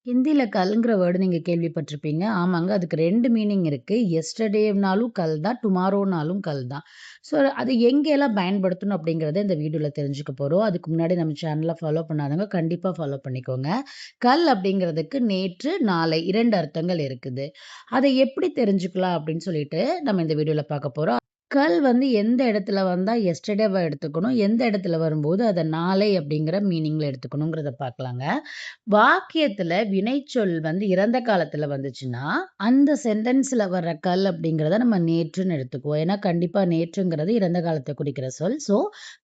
ஹிந்தியில கல்ங்கிற வேர்டு நீங்க கேள்விப்பட்டிருப்பீங்க. ஆமாங்க. அதுக்கு 2 மீனிங் இருக்கு. எஸ்டர்டேனாலும் கல் தான், டுமாரோனாலும் கல் தான். ஸோ, அது எங்கேல்லாம் பயன்படுத்தணும் அப்படிங்கிறத இந்த வீடியோல தெரிஞ்சுக்க போறோம். அதுக்கு முன்னாடி நம்ம சேனல ஃபாலோ பண்ணாதவங்க கண்டிப்பா ஃபாலோ பண்ணிக்கோங்க. கல் அப்படிங்கிறதுக்கு நேற்று, நாளை 2 அர்த்தங்கள் இருக்குது. அதை எப்படி தெரிஞ்சுக்கலாம் அப்படின்னு சொல்லிட்டு நம்ம இந்த வீடியோல பார்க்க போறோம். கல் வந்து எந்த இடத்துல வந்தா எஸ்டர்டேவா எடுத்துக்கணும், எந்த இடத்துல வரும்போது அத நாளை அப்படிங்கிற மீனிங்ல எடுத்துக்கணுங்கிறத பார்க்கலாங்க. வாக்கியத்துல வினைச்சொல் வந்து இறந்த காலத்துல வந்துச்சுன்னா, அந்த சென்டென்ஸ்ல வர்ற கல் அப்படிங்கிறத நம்ம நேற்றுன்னு எடுத்துக்குவோம். ஏன்னா, கண்டிப்பா நேற்றுங்கிறது இறந்த காலத்த குறிக்கிற சொல். ஸோ,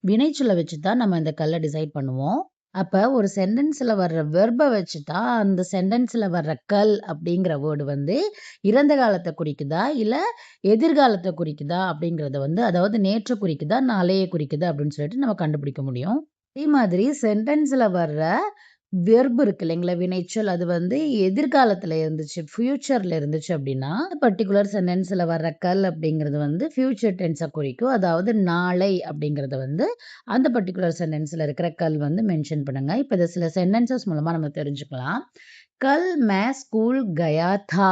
வினைச்சொல்ல வச்சு தான் நம்ம இந்த கல்ல டிசைட் பண்ணுவோம். அப்ப ஒரு சென்டென்ஸ்ல வர்ற வெர்ப வச்சு தான் அந்த சென்டென்ஸ்ல வர்ற கல் அப்படிங்கிற வேர்டு வந்து இறந்த காலத்த குறிக்குதா, இல்ல எதிர்காலத்த குறிக்குதா அப்படிங்கிறத வந்து அதாவது நேற்ற குறிக்குதா, நாளைய குறிக்குதா அப்படின்னு சொல்லிட்டு நம்ம கண்டுபிடிக்க முடியும். அதே மாதிரி சென்டென்ஸ்ல வர்ற வெர்ப் இருக்கு இல்லைங்களா? வினைச்சொல் அது வந்து எதிர்காலத்துல இருந்துச்சு, ஃபியூச்சர்ல இருந்துச்சு அப்படின்னா, பர்ட்டிகுலர் சென்டென்ஸ்ல வர்ற கல் அப்படிங்கிறது வந்து ஃபியூச்சர் டென்ஸ குறிக்கும். அதாவது நாளை அப்படிங்கிறத வந்து அந்த பர்ட்டிகுலர் சென்டென்ஸ்ல இருக்கிற கல் வந்து மென்ஷன் பண்ணுங்க. இப்ப இத சில சென்டென்சஸ் மூலமா நம்ம தெரிஞ்சுக்கலாம். கல் मैं ஸ்கூல் கயா தா.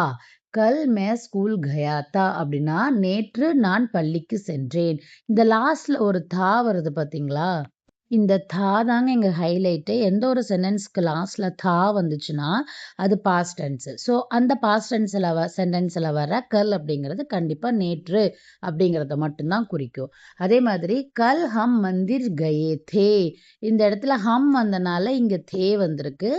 கல் मैं ஸ்கூல் கயா தா அப்படின்னா, நேற்று நான் பள்ளிக்கு சென்றேன். இந்த லாஸ்ட்ல ஒரு தா வருது பார்த்தீங்களா? இந்த தா தாங்க இங்க ஹைலைட்டு. எந்த ஒரு சென்டென்ஸ்க்கு லாஸ்ட்ல தா வந்துச்சுன்னா, அது பாஸ்ட் டென்ஸ். ஸோ, அந்த பாஸ்ட் டென்ஸ்ல சென்டென்ஸ்ல வர கல் அப்படிங்கிறது கண்டிப்பா நேற்று அப்படிங்கிறத மட்டும் தான் குறிக்கும். அதே மாதிரி கல் ஹம் மந்திர் கயே தே. இந்த இடத்துல ஹம் வந்தனால இங்க தே வந்திருக்கு.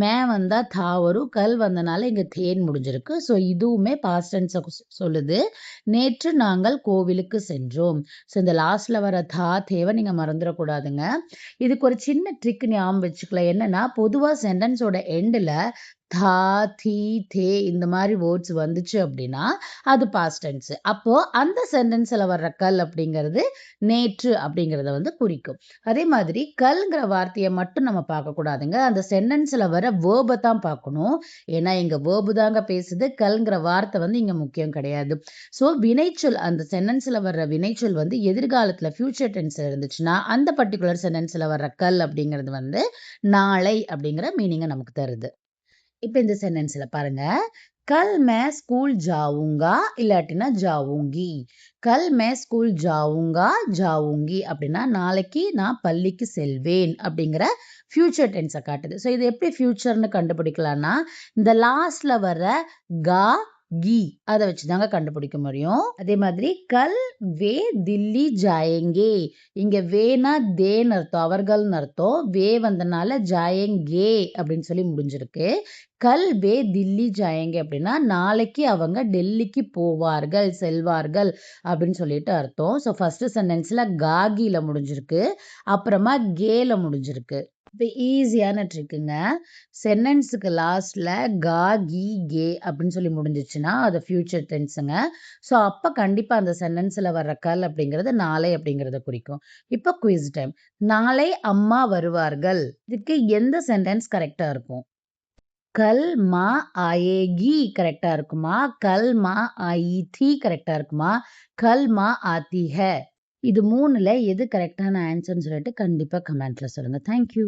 மே வந்தா தா வரும். கல் வந்தனால இங்க தேன் முடிஞ்சிருக்கு. ஸோ, இதுவுமே பாஸ்ட் டென்ஸ சொல்லுது. நேற்று நாங்கள் கோவிலுக்கு சென்றோம். ஸோ, இந்த லாஸ்ட்ல வர தா, தேவ நீங்க மறந்துறக்கூடாதுங்க. இதுக்கு ஒரு சின்ன ட்ரிக் ஞாபகம் வச்சுக்கலாம். என்னன்னா, பொதுவா சென்டென்ஸோட எண்டுல தா, தி, தே இந்த மாரி வேர்ட்ஸ் வந்துச்சு அப்படின்னா, அது பாஸ்ட் டென்ஸ். அப்போ அந்த சென்டென்ஸ்ல வர்ற கல் அப்படிங்கிறது நேற்று அப்படிங்கிறத வந்து குறிக்கும். அதே மாதிரி கல்ங்கிற வார்த்தைய மட்டும் நம்ம பார்க்கக்கூடாதுங்க. அந்த சென்டென்ஸ்ல வர வேர்ப தான் பார்க்கணும். ஏன்னா, இங்க வேர்பு தாங்க பேசுது. கல்ங்கிற வார்த்தை வந்து இங்க முக்கியம் கிடையாது. ஸோ, வினைச்சொல் அந்த சென்டென்ஸ்ல வர்ற வினைச்சொல் வந்து எதிர்காலத்துல ஃபியூச்சர் டென்ஸ்ல இருந்துச்சுன்னா, அந்த பர்ட்டிகுலர் சென்டென்ஸ்ல வர்ற கல் அப்படிங்கிறது வந்து நாளை அப்படிங்கிற மீனிங்க நமக்கு தருது. இப்ப இந்த சென்டென்ஸ்ல பாருங்க. கல் மே ஸ்கூல் ஜாவுங்கா இல்லாட்டினா ஜாவுங்கி. கல் மே ஸ்கூல் ஜாவுங்கா, ஜாவுங்கி அப்படின்னா நாளைக்கு நான் பள்ளிக்கு செல்வேன் அப்படிங்கிற ஃபியூச்சர் டென்ஸை காட்டுது. ஸோ இது எப்படி ஃபியூச்சர்னு கண்டுபிடிக்கலாம்னா, இந்த லாஸ்ட்ல வர கா, கி அதை வச்சு தாங்க கண்டுபிடிக்க முடியும். அதே மாதிரி கல் வே தில்லி ஜாயங்கே. இங்க வேனா தேன்னு அர்த்தம், அவர்கள்னு அர்த்தம். வே வந்தனால ஜாயங்கே அப்படின்னு சொல்லி முடிஞ்சிருக்கு. கல் வே தில்லி ஜாயங்கே அப்படின்னா நாளைக்கு அவங்க டெல்லிக்கு போவார்கள், செல்வார்கள் அப்படின்னு சொல்லிட்டு அர்த்தம். ஸோ ஃபர்ஸ்ட் சென்டென்ஸ்ல காகில முடிஞ்சிருக்கு, அப்புறமா கேல முடிஞ்சிருக்கு. இப்போ ஈஸியான ட்ரிக்குங்க. சென்டென்ஸுக்கு லாஸ்ட்ல கா, கி, கே அப்படின்னு சொல்லி முடிஞ்சிச்சுன்னா அது ஃபியூச்சர் டென்ஸுங்க. ஸோ அப்போ கண்டிப்பா அந்த சென்டென்ஸ்ல வர்ற கல் அப்படிங்கிறது நாளை அப்படிங்கிறத குறிக்கும். இப்போ குவிஸ் டைம். நாளை அம்மா வருவார்கள். இதுக்கு எந்த சென்டென்ஸ் கரெக்டா இருக்கும்? கல் மா ஆயேகி கரெக்டா இருக்குமா? கல் மா ஆயி थी கரெக்டா இருக்குமா? கல் மா ஆती है. இது 3ல எது கரெக்டான ஆன்சர்ன்னு சொல்லிட்டு கண்டிப்பா கமெண்ட்ல சொல்லுங்க. Thank you.